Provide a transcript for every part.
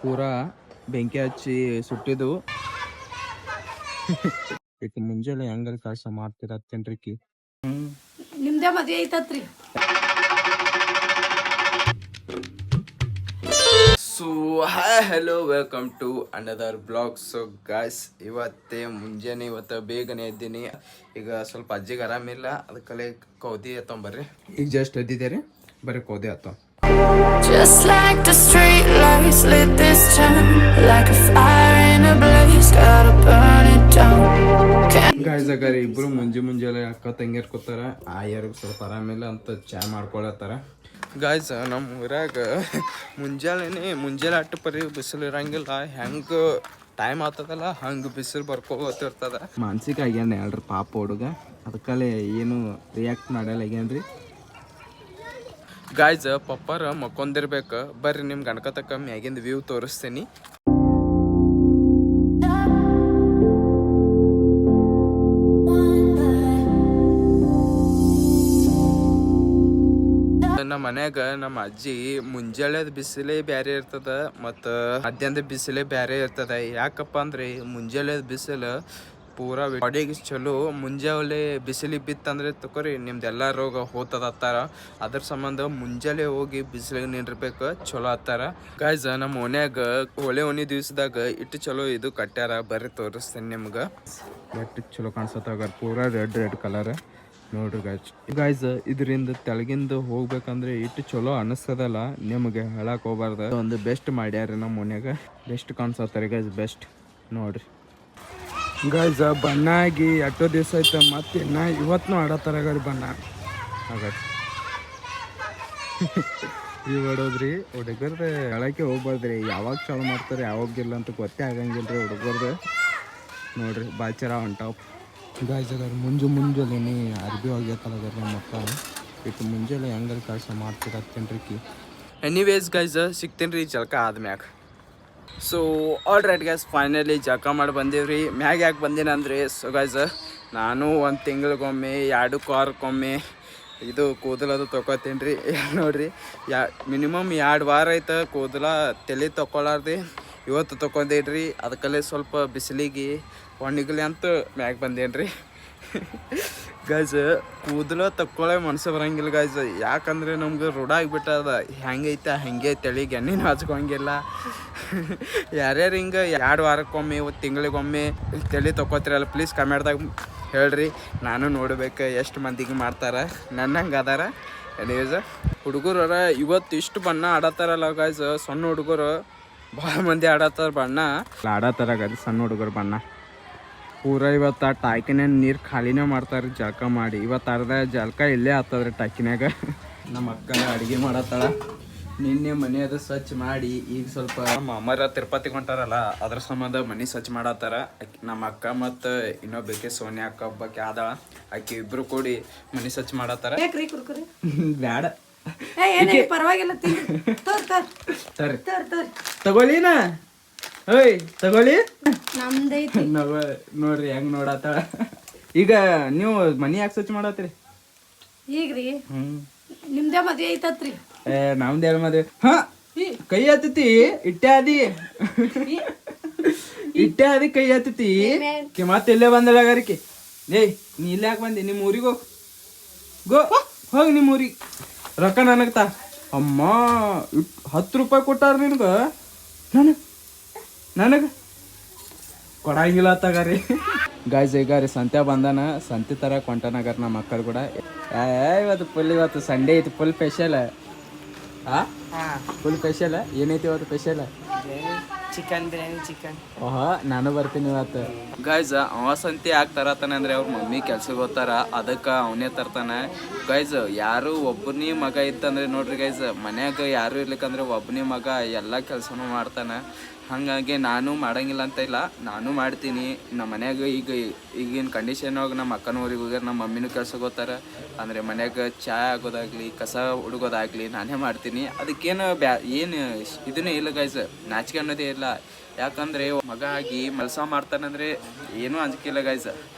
ಪೂರಾ ಬೆಂಕಿ ಹಚ್ಚಿ ಸುಟ್ಟಿದ್ದು ಈಕ ಮುಂಜಾನೆ ಹೆಂಗಾರ ಕೆಲಸ ಮಾಡ್ತಿರತ್ತೇನ್ರಿಕಿ. ನಿಮ್ದೇ ಮದ್ವೆ ಐತತ್ರಿ. So hi hello welcome to another blog. So guys ಇವತ್ತು ಬೇಗನೆ ಎದ್ದೀನಿ. ಈಗ ಸ್ವಲ್ಪ ಅಜ್ಜಿಗೆ ಆರಾಮಿಲ್ಲ, ಅದಕ್ಕಲ್ಲೇ ಕೌದಿ ಎತ್ತೊಂಬರ್ರಿ. ಈಗ ಜಸ್ಟ್ ಎದ್ದಿದ್ದೀರಿ, ಬರೀ ಕೌದಿ ಎತ್ತೋ. Just like the street lights lit this town, like a fire in a blaze, gotta burn it down. Guys ಅಗಾರ ಇಬ್ರು ಮುಂಜಾನೆ ಅಕ್ಕ ತಂಗಿಯರ್ ಕೂತಾರ. ಆಯರ್ಗೆ ಸ್ವಲ್ಪ ಆರಾಮಿಲ್ಲ ಅಂತ ಚಾ ಮಾಡ್ಕೊಳತ್ತಾರ. ಗಾಯ್ಸ್ ನಮ್ಮ ಊರಾಗ ಮುಂಜಾನೆ ಅಟ್ಟು ಪರಿ ಬಿಸಿಲು ಇರಂಗಿಲ್ಲ. ಹೆಂಗೆ ಟೈಮ್ ಆಗ್ತದಲ್ಲ ಹಂಗೆ ಬಿಸಿಲು ಬರ್ಕೋತಿರ್ತದ. ಮಾನಸಿಕ ಆಗ್ಯಾನ ಹೇಳ್ರಿ ಪಾಪ ಹುಡುಗ, ಅದಕ್ಕಲ್ಲೇ ಏನು ರಿಯಾಕ್ಟ್ ಮಾಡಲ್ಲ ಆಗ್ಯಾನ್ರಿ. ಗಾಯ್ಸ್ ಪಪ್ಪಾರ ಮಕ್ಕೊಂದಿರ್ಬೇಕು, ಬರ್ರಿ ನಿಮ್ಗೆ ಅನ್ಕತಕ್ಕ ಮ್ಯಾಗಿಂದ ವ್ಯೂ ತೋರಿಸ್ತೀನಿ. ನಮ್ಮ ಮನ್ಯಾಗ ನಮ್ಮ ಅಜ್ಜಿ ಮುಂಜಾನೆದ ಬಿಸಿಲೇ ಬ್ಯಾರೆ ಇರ್ತದ ಮತ್ತು ಮಧ್ಯಾಹ್ನದ ಬಿಸಿಲೇ ಬ್ಯಾರೆ ಇರ್ತದ. ಯಾಕಪ್ಪ ಅಂದ್ರೆ ಮುಂಜಾನೆದ ಬಿಸಿಲು ಪೂರಾ ಬಾಡಿಗೆ ಚಲೋ. ಮುಂಜಾನೆ ಬಿಸಿಲಿಗೆ ಬಿತ್ತಂದ್ರೆ ತಕೋರಿ ನಿಮ್ದೆಲ್ಲ ರೋಗ ಹೋತದತ್ತಾರ. ಅದ್ರ ಸಂಬಂಧ ಮುಂಜಾನೆ ಹೋಗಿ ಬಿಸಿಲಿಗೆ ನಿಂದಿರ್ಬೇಕು, ಚಲೋ ಅತ್ತಾರ. ಗಾಯ್ಸ್ ನಮ್ಮ ಮನ್ಯಾಗ ಒಣಿ ದಿವ್ಸದಾಗ ಇಟ್ಟು ಚಲೋ ಇದು ಕಟ್ಟ್ಯಾರ, ಬರ್ರಿ ತೋರಿಸ್ತೇನೆ ನಿಮ್ಗೆ. ಎಷ್ಟು ಚಲೋ ಕಾಣಿಸತ್ತಾಗ ಪೂರಾ ರೆಡ್ ಕಲರ್ ನೋಡ್ರಿ ಗಾಯ್ಸ್. ಇದರಿಂದ ತೆಳಗಿಂದ ಹೋಗ್ಬೇಕಂದ್ರೆ ಇಟ್ಟು ಚಲೋ ಅನಿಸ್ತದಲ್ಲ, ನಿಮಗೆ ಹೇಳಕ್ ಹೋಗ್ಬಾರ್ದು. ಒಂದು ಬೆಸ್ಟ್ ಮಾಡ್ಯಾರ ನಮ್ಮ ಮನ್ಯಾಗ, ಬೆಸ್ಟ್ ಕಾಣಿಸತ್ತಾರೆ ಗಾಯ್ಸ್, ಬೆಸ್ಟ್ ನೋಡ್ರಿ ಗಾಯ್ಸ್. ಬಣ್ಣ ಆಗಿ ಎಷ್ಟೋ ದಿವಸ ಆಯ್ತು, ಮತ್ತೆ ಇನ್ನ ಇವತ್ತು ಆಡತ್ತಾರ ಗಾಡಿ ಬಣ್ಣ ಹಾಗಾದ್ರೆ. ಇವ್ ಹೊಡೋದ್ರಿ ಹುಡುಗರ್ದು ಹೇಳಕ್ಕೆ ಹೋಗ್ಬಾರ್ದ್ರಿ, ಯಾವಾಗ ಚಾಲು ಮಾಡ್ತಾರೆ ಯಾವಾಗಿಲ್ಲ ಅಂತ ಗೊತ್ತೇ ಆಗಂಗಿಲ್ರಿ ಹುಡುಗರ್ದು. ನೋಡ್ರಿ ಬಾಚರ ಹೊಂಟಾವ್ ಗಾಯ್ಸ್ ಅದಾರ. ಮುಂಜಾನೆ ಅರ್ಬಿ ಹೋಗ್ಯತ್ತಲ್ಲ ನಮ್ಮ ಅಕ್ಕ, ಇಟ್ಟು ಮುಂಜಾನೆ ಹೆಂಗಾರ ಕೆಲಸ ಮಾಡ್ತಿರತ್ತೇನ್ರಿಕಿ. ಎನಿವೇಸ್ ಗಾಯ್ಸ್ ಸಿಗ್ತೇನೆ ರೀ ಜಳಕ ಆದ್ಮ್ಯಾಗ. So all right guys, finally ಜಳಕ ಮಾಡಿ ಬಂದೀವ್ರಿ. ಮ್ಯಾಗ ಯಾಕೆ ಬಂದೀನಿ ಅಂದರೆ, ಸೊ ಗಾಯ್ಸ್ ನಾನು ಒಂದು ತಿಂಗಳಿಗೊಮ್ಮೆ 2 ವಾರಕ್ಕೊಮ್ಮೆ ಇದು ಕೂದಲದು ತೊಗೊತೀನಿ ರೀ. ನೋಡ್ರಿ ಮಿನಿಮಮ್ 2 ವಾರ ಆಯ್ತು ಕೂದಲ ತಲೆ ತೊಗೊಳಾರ್ದು. ಇವತ್ತು ತೊಗೊಂಡೇನ್ರಿ, ಅದಕ್ಕಲ್ಲೇ ಸ್ವಲ್ಪ ಬಿಸಿಲಿಗೆ ಒಣಗಲಿ ಅಂತ ಮ್ಯಾಗ ಬಂದೇನು ರೀ. ಗಾಯ್ಸ್ ಕೂದಲು ತಕ್ಕೊಳ್ಳೋ ಮನಸ್ಸು ಬರಂಗಿಲ್ಲ ಗಾಯ್ಸ್, ಯಾಕಂದರೆ ನಮ್ಗೆ ರೂಢ ಆಗಿಬಿಟ್ಟದ. ಹೆಂಗೈತೆ ಹಾಗೆ ತಲೆಗೆ ಎಣ್ಣೆನೂ ಹಚ್ಕೊಂಗಿಲ್ಲ. ಯಾರ್ಯಾರು ಹಿಂಗೆ 2 ವಾರಕ್ಕೊಮ್ಮೆ ತಿಂಗಳಿಗೊಮ್ಮೆ ತಲೆ ತೊಗೋತಿರಲ್ಲ, ಪ್ಲೀಸ್ ಕಮೆಂಟ್ದಾಗ ಹೇಳ್ರಿ. ನಾನು ನೋಡ್ಬೇಕು ಎಷ್ಟು ಮಂದಿಗೆ ಮಾಡ್ತಾರೆ, ನನ್ನಂಗೆ ಅದಾರ. ಎನೀವೇಸ್ ಹುಡುಗರ ಇವತ್ತು ಇಷ್ಟು ಬಣ್ಣ ಆಡತ್ತಾರಲ್ಲ ಗಾಯ್ಸ್, ಸಣ್ಣ ಹುಡುಗರು ಭಾಳ ಮಂದಿ ಆಡತ್ತಾರ ಬಣ್ಣ ಆಡತ್ತಾರ ಗಾಯ್ಸ್. ಸಣ್ಣ ಹುಡುಗರು ಬಣ್ಣ ಪೂರ ಇವತ್ತು ಆ ಟಾಕಿನ ನೀರು ಖಾಲಿನೇ ಮಾಡ್ತಾರೆ ಜಳಕ ಮಾಡಿ. ಇವತ್ತು ಅರ್ಧ ಜಳಕ ಇಲ್ಲೇ ಆಗ್ತದ್ರಿ ಟಾಕಿನಾಗ. ನಮ್ಮ ಅಕ್ಕ ಅಡುಗೆ ಮಾಡತ್ತಾಳ. ನಿನ್ನೆ ಮನೆ ಅದು ಸ್ವಚ್ಛ ಮಾಡಿ ಈಗ ಸ್ವಲ್ಪ ನಮ್ಮ ಅಮ್ಮರ ತಿರುಪತಿಗೆ ಹೊಂಟಾರಲ್ಲ, ಅದ್ರ ಸಂಬಂಧ ಮನೆ ಸ್ವಚ್ಛ ಮಾಡತ್ತಾರ. ನಮ್ಮ ಅಕ್ಕ ಮತ್ತು ಇನ್ನೊಬ್ಬಕ್ಕೆ ಸೋನಿಯಾ ಅಕ್ಕ ಒಬ್ಬಕ್ಕೆ ಆದಾಳ, ಆಕೆ ಇಬ್ರು ಕೂಡಿ ಮನೆ ಸ್ವಚ್ಛ ಮಾಡತ್ತಾರ. ಬ್ಯಾಡ ಪರವಾಗಿಲ್ಲ, ತಗೊಳ್ಳಿನ ಓಯ್ ತಗೊಳ್ಳಿ. ನಮ್ದೈತಿ ನೋಡ್ರಿ ಹೆಂಗ್ ನೋಡತ್ತಾಳ. ಈಗ ನೀವು ಮನಿ ಯಾಕೆ ಸ್ವಚ್ಛ ಮಾಡತ್ರಿ ಈಗ್ರಿ? ನಿಮ್ದೇ ಮದ್ವೆ ಐತತ್ರಿ. ನಮ್ದು ಎಲ್ಲ ಮದ್ವೆ. ಹಾ ಕೈ ಹತ್ತತಿ ಇಟ್ಟೆ ಆದಿ ಕೈ ಹತ್ತತಿ ಮತ್ತೆ ಇಲ್ಲೇ ಬಂದಳಗಾರಿಕೆ. ಏಯ್ ನೀ ಇಲ್ಲ ಯಾಕೆ ಬಂದಿ? ನಿಮ್ಮ ಊರಿಗೆ ಹೋಗಿ ನಿಮ್ಮ ಊರಿಗೆ. ರೊಕ್ಕ ನನಗ್ತಾ ಅಮ್ಮ 10 ರೂಪಾಯಿ ಕೊಟ್ಟಾರ ನಿನ್ಗ, ನನಗೆ ಕೊಡಂಗಿಲ್ಲ ತಗಾರಿ. ಗಾಯ್ಸ್ ಈಗ ರೀ ಸಂತೆ ಬಂದಾನ, ಸಂತೆ ತರ ಕೊಂಟನಾಗಾರ ನಮ್ಮ ಮಕ್ಕಳು ಕೂಡ. ಇವತ್ತು ಸಂಡೇ ಐತಿ, ಫುಲ್ ಸ್ಪೆಷಲ್. ಫುಲ್ ಸ್ಪೆಷಲ್ ಏನೈತಿ ಇವತ್ತು ಸ್ಪೆಷಲ್? Chicken biryani, chicken. ಓಹೋ ನಾನು ಬರ್ತೀನಿ ಇವತ್ತು. ಗಾಯ್ಸ್ ಅವ ಸಂತೆ ಯಾಕೆ ತರತಾನೆ ಅಂದ್ರೆ ಅವ್ರ ಮಮ್ಮಿ ಕೆಲ್ಸಕ್ಕೆ ಹೋಗ್ತಾರ, ಅದಕ್ಕೆ ಅವನೇ ತರ್ತಾನೆ. ಗೈಸ್ ಯಾರು ಒಬ್ಬನೇ ಮಗ ಇತ್ತಂದ್ರೆ ನೋಡ್ರಿ ಗೈಸ್, ಮನ್ಯಾಗ ಯಾರು ಇರ್ಲಿಕ್ಕಂದ್ರೆ ಒಬ್ಬನೇ ಮಗ ಎಲ್ಲ ಕೆಲಸನೂ ಮಾಡ್ತಾನೆ. ಹಾಗಾಗಿ ನಾನು ಮಾಡಂಗಿಲ್ಲ ಅಂತ ಇಲ್ಲ, ನಾನು ಮಾಡ್ತೀನಿ. ನಮ್ಮ ಮನ್ಯಾಗ ಈಗಿನ ಕಂಡೀಷನಾಗ ನಮ್ಮ ಅಕ್ಕನ ಊರಿಗೆ ಹೋಗ್ಯಾರ, ನಮ್ಮ ಮಮ್ಮಿನೂ ಕೆಲ್ಸಕ್ಕೆ ಹೋಗ್ತಾರೆ. ಅಂದರೆ ಮನ್ಯಾಗ ಚಾ ಆಗೋದಾಗಲಿ ಕಸ ಹುಡುಗೋದಾಗಲಿ ನಾನೇ ಮಾಡ್ತೀನಿ. ಅದಕ್ಕೇನು ಏನು ಇದನ್ನೇ ಇಲ್ಲ ಗೈಸ್, ನಾಚಿಕೆ ಅನ್ನೋದೇ ಇಲ್ಲ. ಯಾಕಂದರೆ ಮಗ ಆಗಿ ಕೆಲಸ ಮಾಡ್ತಾನಂದರೆ ಏನೂ ಅಂಜಿಕಿಲ್ಲ ಗೈಸ್.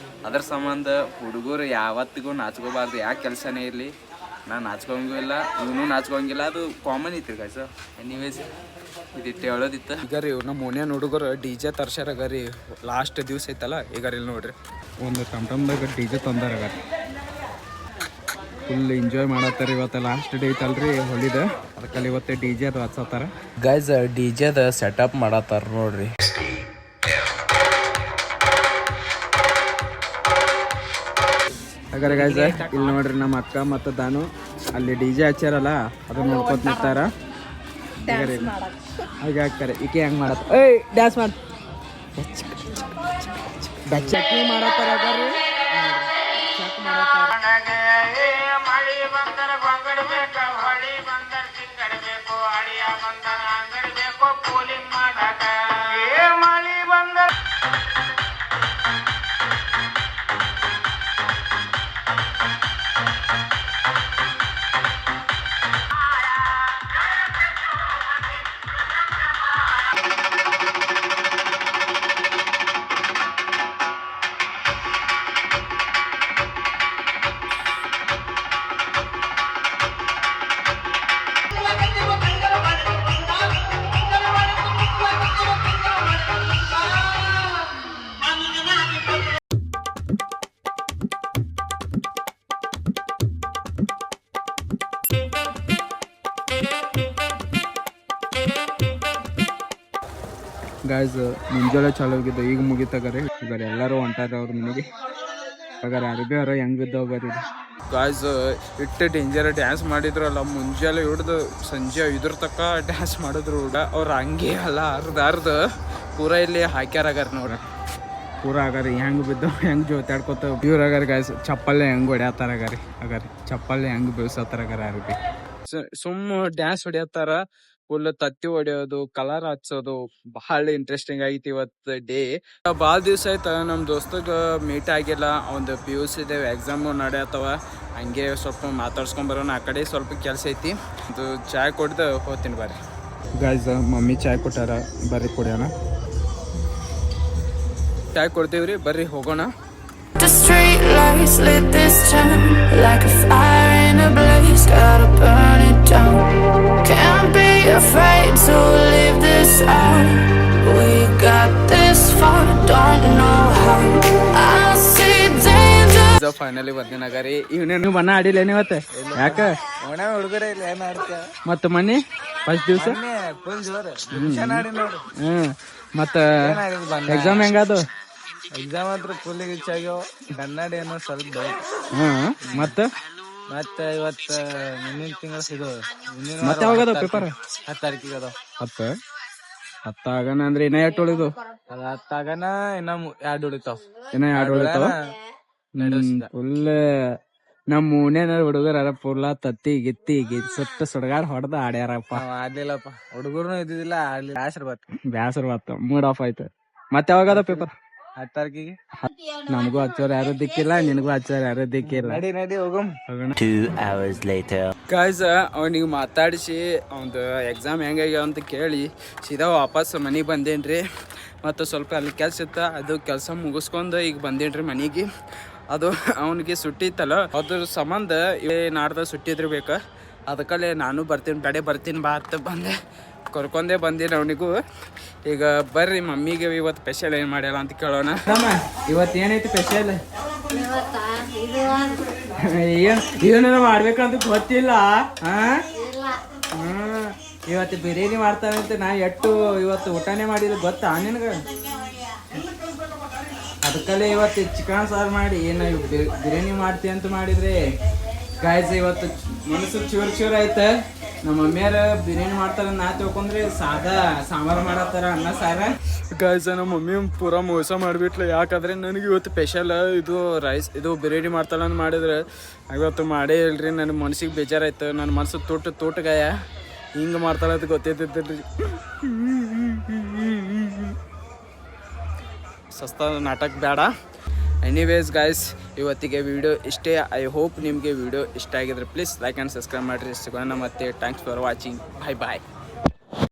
ಅದ್ರ ಸಂಬಂಧ ಹುಡುಗರು ಯಾವತ್ತಿಗೂ ನಾಚ್ಕೋಬಾರ್ದು, ಯಾಕೆ ಕೆಲಸನೇ ಇರಲಿ. ನಾನು ನಾಚ್ಕೊಂಗೂ ಇಲ್ಲ, ಇವನು ನಾಚ್ಕೊಂಗಿಲ್ಲ, ಅದು ಕಾಮನ್ ಐತಿ ಗೈಸ್. ಎನಿವೇಸ್ ಇದಿತ್ತು ಹೇಳೋದಿತ್ತು. ಈಗ ರೀ ನಮ್ಮ ಓಣ್ಯಾನ ಹುಡುಗರು DJ ತರ್ಸ್ಯಾರಾಗ ರೀ, ಲಾಸ್ಟ್ ದಿವ್ಸ ಐತಲ್ಲ ಈಗ ಇಲ್ಲಿ ನೋಡ್ರಿ ಒಂದು ಟಮ್ಟಮ್ದಾಗ DJ ತಂದಾರಾಗ ಫುಲ್ ಎಂಜಾಯ್ ಮಾಡತ್ತಾರ. ಇವತ್ತು ಲಾಸ್ಟ್ ಡೇ ಐತಲ್ರಿ ಹೊಲಿದ, ಅದಕ್ಕಲ್ಲಿ ಇವತ್ತು DJ ಅದು ಹಚ್ಚತ್ತಾರ. ಗೈಸ್ DJ ದ ಸೆಟಪ್ ಮಾಡತ್ತಾರ ನೋಡ್ರಿ. ಹಾಗಾದ್ರೆ ಗೈಸ್ ಇಲ್ಲಿ ನೋಡ್ರಿ ನಮ್ಮ ಅಕ್ಕ ಮತ್ತು ದಾನು ಅಲ್ಲಿ DJ ಹಚ್ಚಾರಲ್ಲ ಅದನ್ನ ನೋಡ್ಕೊತ ನಿಂತಾರ. ಹಾಗೆ ಹಾಕ್ತಾರೆ ಈಕೆ ಹೆಂಗ್ ಮಾಡತ್ತ, ಏಯ್ ಡ್ಯಾನ್ಸ್ ಮಾಡ ಚಟ್ನಿ ಮಾಡತ್ತಾರ. ಗಾಯ್ಸ್ ಮುಂಜಾನೆ ಚಾಲು ಆಗಿದ್ದು ಈಗ ಮುಗಿತಾಗಾರೆ. ಈಗ ಎಲ್ಲರೂ ಹೊಂಟಾರ ಅವ್ರ ಮನೆಗೆ. ಹಾಗಾರೆ ಅರ್ಬಿ ಅವ್ರ ಹೆಂಗ್ ಬಿದ್ದೋಗಾರಿ ಗಾಯ್ಸ್. ಇಟ್ಟು ಡೇಂಜರ್ ಡ್ಯಾನ್ಸ್ ಮಾಡಿದ್ರಲ್ಲ ಮುಂಜಾನೆ ಹಿಡ್ದು ಸಂಜೆ 5 ತಕ್ಕ ಡ್ಯಾನ್ಸ್ ಮಾಡಿದ್ರು ಕೂಡ ಅವ್ರು ಹಂಗೆ ಅಲ್ಲ ಅರ್ಧ ಪೂರ ಇಲ್ಲಿ ಹಾಕ್ಯಾರಾಗಾರ ನೋಡ್ರಿ. ಪೂರ ಆಗಾರಿ ಹೆಂಗೆ ಬಿದ್ದು ಹೆಂಗೆ ಜೋತಾಡ್ಕೊತ ಇವ್ರಾಗಾರ ಗಾಯ್ಸ್. ಚಪ್ಪಲ್ಲೇ ಹೆಂಗೆ ಹೊಡ್ಯಾತಾರಾಗಾರಿ. ಹಾಗಾರಿ ಚಪ್ಪಲ್ಲೇ ಹೆಂಗೆ ಬೀಳ್ಸತ್ತಾರಾಗಾರ ಅರ್ಬಿ. ಸುಮ್ಮ ಡ್ಯಾನ್ಸ್ ಹೊಡ್ಯತ್ತಾರ. ಫುಲ್ ತತ್ತಿ ಹೊಡೆಯೋದು, ಕಲರ್ ಹಚ್ಚೋದು ಬಹಳ ಇಂಟ್ರೆಸ್ಟಿಂಗ್ ಆಗೈತಿ ಇವತ್ತು ಡೇ. ಭಾಳ ದಿವಸ ಆಯ್ತು ನಮ್ಮ ದೋಸ್ತಗ ಮೀಟ್ ಆಗಿಲ್ಲ. ಒಂದು PUC ಇದೇವೆ, ಎಕ್ಸಾಮು ನಡೆಯತ್ತವ. ಹಂಗೆ ಸ್ವಲ್ಪ ಮಾತಾಡ್ಸ್ಕೊಂಬರೋಣ. ಆ ಕಡೆ ಸ್ವಲ್ಪ ಕೆಲಸ ಐತಿ. ಅದು ಚಾಯ್ ಕೊಡ್ದು ಹೋಗ್ತೀನಿ ಬರ್ರಿ. ಗಾಯ್ಸ್ ಮಮ್ಮಿ ಚಾಯ್ ಕೊಟ್ಟಾರ, ಬರ್ರಿ ಕುಡಿಯೋಣ. ಚಾಯ್ ಕೊಡ್ತೀವ್ರಿ, ಬರ್ರಿ ಹೋಗೋಣ. The street lights lit this town like a fire in a blaze, gotta burn it down. Can't be afraid to leave this out. We got this far, don't know how. I see danger. Finally ಬಂದಿನಾಗಾರಿ. ನೀವು ಬಣ್ಣ ಆಡಿಲ್ಲ ಇವತ್ತು? ಯಾಕ ಹುಡುಗರೇ ಇಲ್ಲ ಏನ್ ಆಡ್ತೀಯ? ಮತ್ತ money first ದಿವಸ full ಜೋರ್ ಮತ್ತ ಎಕ್ಸಾಮ್ ಹೆಂಗಾದು? ಎಕ್ಸಾಮ್ ಹತ್ರ ಫುಲ್ ಆಗ್ಯಾವ. ಕನ್ನಡ ಏನೋ ಸ್ವಲ್ಪ ಡೌಟ್. ಮತ್ತ ಇವತ್ತು ಮುಂದಿನ ತಿಂಗಳ ಇದು ಮತ್ತೆ ಯಾವಾಗದ ಪೇಪರ್? 10 ತಾರೀಕಿಗೆ ಅದಾವ. 10 ಆಗನ ಅಂದ್ರೆ ಇನ್ನ 8 ಉಳಿದು. ಅದ 10 ಆಗನ ಇನ್ನ 2 ಉಳಿತಾವ. ಇನ್ನ 2 ಉಳಿತಾವ. ಫುಲ್ ನಮ್ಮ ಓಣ್ಯಾನ ಹುಡುಗರ ಫುಲ್ಲ ತತ್ತಿ ಗಿತ್ತಿ ಸುತ್ತ ಸುಡಗಾಡ್ ಹೊಡೆದ ಆಡ್ಯಾರಪ್ಪ. ಆಡ್ಲಿಲ್ಲಪ್ಪ, ಹುಡುಗರು ಇದ್ದಿದ್ದಿಲ್ಲ, ಆಡ್ಲಿ. ಬ್ಯಾಸರ ಬತ್ತ, ಮೂಡ್ ಆಫ್ ಆಯ್ತು. ಮತ್ತೆ ಯಾವಾಗದ ಪೇಪರ್? 10 ತಾರೀಕಿಗೆ. ನಮಗೂ ಹಚ್ಚೋರು ಯಾರು ದಿಕ್ಕಿಲ್ಲ, ನಿನಗೂ ಹಚ್ಚೋರು ಯಾರು ದಿಕ್ಕಿಲ್ಲ. ನಡಿ ಹೋಗೋಣ. 2 hours later. ಗಾಯ್ಸ್ ಅವನಿಗೆ ಮಾತಾಡಿಸಿ ಅವ್ನದು ಎಕ್ಸಾಮ್ ಹೆಂಗಾಗ್ಯಾವ ಅಂತ ಕೇಳಿ ಸೀದಾ ವಾಪಸ್ ಮನೆಗೆ ಬಂದೇನ್ರಿ. ಮತ್ತು ಸ್ವಲ್ಪ ಅಲ್ಲಿ ಕೆಲಸ ಇತ್ತ, ಅದು ಕೆಲಸ ಮುಗಿಸ್ಕೊಂಡು ಈಗ ಬಂದೇನ್ರಿ ಮನೆಗೆ. ಅದು ಅವನಿಗೆ ಸುಟ್ಟಿ ಇತ್ತಲ್ಲ, ಅದ್ರ ಸಂಬಂಧ ನಾಡ್ದ ಸುಟ್ಟಿ ಇದ್ರಬೇಕು. ಅದಕ್ಕಲ್ಲೇ ನಾನು ಬರ್ತೀನಿ ಬಾ ಅಂತ ಬಂದೆ, ಕರ್ಕೊಂಡೇ ಬಂದಿಲ್ಲ ಅವನಿಗೂ. ಈಗ ಬರ್ರಿ ಮಮ್ಮಿಗೆ ಇವತ್ತು ಸ್ಪೆಷಲ್ ಏನು ಮಾಡ್ಯಾರ ಅಂತ ಕೇಳೋಣ. ಇವತ್ತು ಏನೈತಿ ಸ್ಪೆಷಲ್? ಏನಾರ ಮಾಡ್ಬೇಕಂತ ಗೊತ್ತಿಲ್ಲ. ಇವತ್ತು ಬಿರಿಯಾನಿ ಮಾಡ್ತಾರಂತೆ. ನಾ ಇವತ್ತು ಊಟನೇ ಮಾಡಿದ್ರೆ ಗೊತ್ತಾ ನಿನಗೆ? ಅದಕ್ಕಲ್ಲೇ ಇವತ್ತು ಚಿಕನ್ ಸಾರು ಮಾಡಿ ಏನು ಬಿರಿಯಾನಿ ಮಾಡ್ತೀವಿ ಅಂತ ಮಾಡಿದ್ರೆ ಗಾಯ್ಸ್ ಇವತ್ತು ಮನಸ್ಸು ಚೂರ್ ಆಯ್ತು. ನಮ್ಮ ಮಮ್ಮಿಯಾರ ಬಿರಿಯಾನಿ ಮಾಡ್ತಾರ ನಾ ತಿಳ್ಕೊಂಡ್ರೆ ಸಾದಾ ಸಾಂಬಾರು ಮಾಡತ್ತಾರ, ಅನ್ನ ಸಾರ. ಗಾಯ್ಸ್ ನಮ್ಮ ಮಮ್ಮಿ ಪೂರಾ ಮೋಸ ಮಾಡಿಬಿಟ್ಲು. ಯಾಕಂದ್ರೆ ನನಗೆ ಇವತ್ತು ಸ್ಪೆಷಲ್ ಇದು ರೈಸ್ ಇದು ಬಿರಿಯಾನಿ ಮಾಡ್ತಾಳ ಅಂತ ಮಾಡಿದ್ರೆ ಇವತ್ತು ಮಾಡೇ ಇಲ್ರಿ. ನನ್ನ ಮನಸ್ಸಿಗೆ ಬೇಜಾರಾಯ್ತು. ನನ್ನ ಮನಸ್ಸು ತೋಟಗಾಯ ಹಿಂಗೆ ಮಾಡ್ತಾಳ ಅಂತ ಗೊತ್ತೈತಿಲ್ರಿ. ಸಸ್ತ ನಾಟಕ ಬೇಡ. ಎನಿವೇಸ್ ಗಾಯ್ಸ್ ಇವತ್ತಿಗೆ ವಿಡಿಯೋ ಇಷ್ಟೇ. ಐ ಹೋಪ್ ನಿಮಗೆ ವಿಡಿಯೋ ಇಷ್ಟ ಆಗಿದ್ರೆ ಪ್ಲೀಸ್ ಲೈಕ್ ಆ್ಯಂಡ್ ಸಬ್ಸ್ಕ್ರೈಬ್ ಮಾಡಿರಿ. ಸಿಗೋಣ ಮತ್ತೆ. Thanks for watching. ಬಾಯ್.